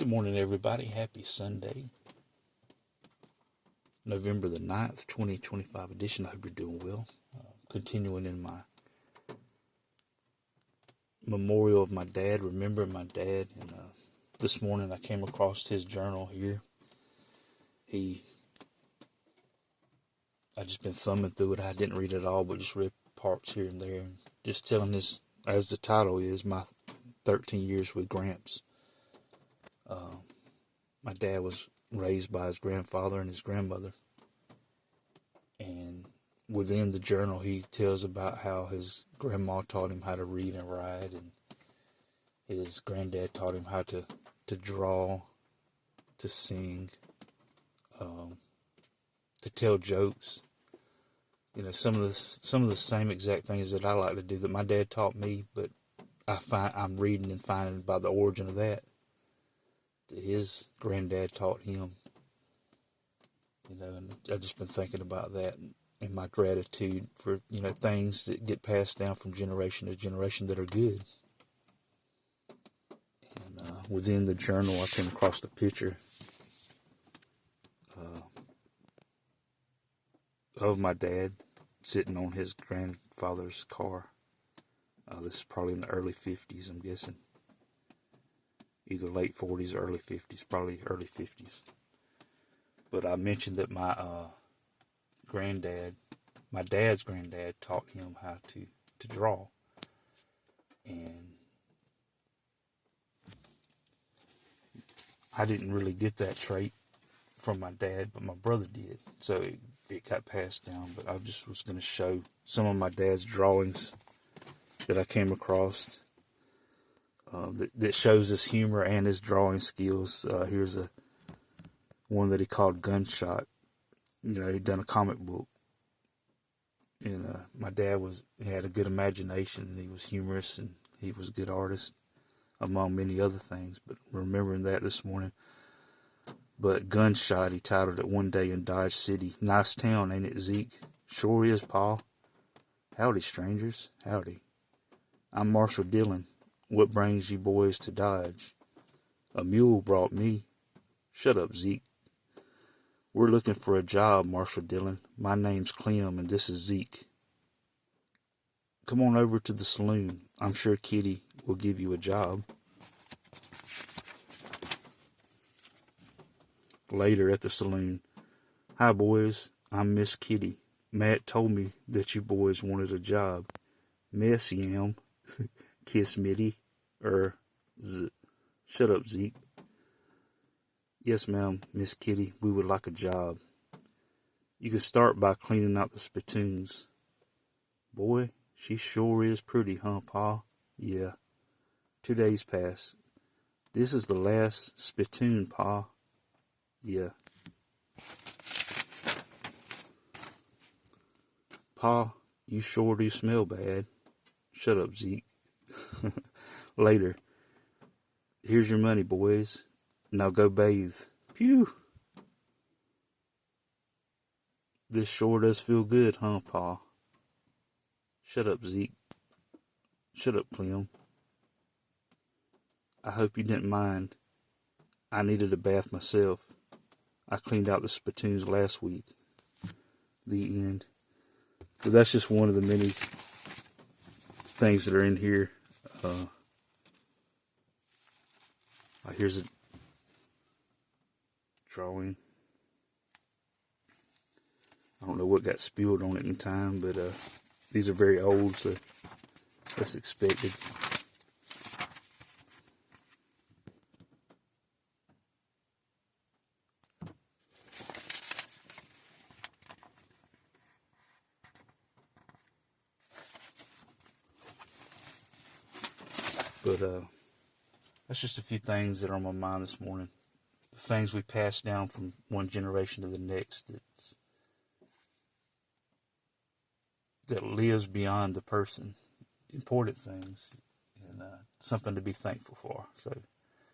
Good morning, everybody. Happy Sunday, November the 9th, 2025 edition. I hope you're doing well. Continuing in my memorial of my dad, remembering my dad. And this morning I came across his journal here. I just been thumbing through it. I didn't read it all, but just read parts here and there. And just telling his, as the title is, my 13 years with Gramps. My dad was raised by his grandfather and his grandmother. And within the journal, he tells about how his grandma taught him how to read and write, and his granddad taught him how to draw, to sing, to tell jokes. You know, some of the same exact things that I like to do that my dad taught me, but I'm reading and finding about the origin of that his granddad taught him. You know, and I've just been thinking about that and my gratitude for, you know, things that get passed down from generation to generation that are good. And within the journal, I came across the picture of my dad sitting on his grandfather's car. This is probably in the early 50s, I'm guessing. Either late 40s or early 50s, probably early 50s. But I mentioned that my dad's granddad taught him how to draw. And I didn't really get that trait from my dad, but my brother did. So it got passed down. But I just was going to show some of my dad's drawings that I came across that shows his humor and his drawing skills. Here's one that he called Gunshot. You know, he'd done a comic book. And my dad had a good imagination, and he was humorous, and he was a good artist, among many other things. But remembering that this morning. But Gunshot, he titled it One Day in Dodge City. Nice town, ain't it, Zeke? Sure is, Pa. Howdy, strangers. Howdy. I'm Marshall Dillon. What brings you boys to Dodge? A mule brought me. Shut up, Zeke. We're looking for a job, Marshall Dillon. My name's Clem, and this is Zeke. Come on over to the saloon. I'm sure Kitty will give you a job. Later at the saloon. Hi, boys. I'm Miss Kitty. Matt told me that you boys wanted a job. Mess, yam. Kiss Mitty. Shut up, Zeke. Yes, ma'am, Miss Kitty, we would like a job. You can start by cleaning out the spittoons. Boy, she sure is pretty, huh, Pa? Yeah. 2 days pass. This is the last spittoon, Pa. Yeah. Pa, you sure do smell bad. Shut up, Zeke. Later. Here's your money, boys. Now go bathe. Phew. This sure does feel good, huh, Pa? Shut up, Zeke. Shut up, Clem. I hope you didn't mind. I needed a bath myself. I cleaned out the spittoons last week. The end. But that's just one of the many things that are in here. Here's a drawing. I don't know what got spilled on it in time, but these are very old, so that's expected. But that's just a few things that are on my mind this morning. The things we pass down from one generation to the next that lives beyond the person. Important things, and something to be thankful for. So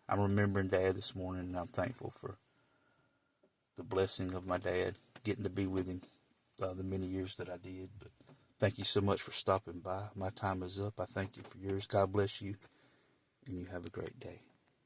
I'm remembering Dad this morning, and I'm thankful for the blessing of my dad, getting to be with him the many years that I did. But thank you so much for stopping by. My time is up. I thank you for yours. God bless you, and you have a great day.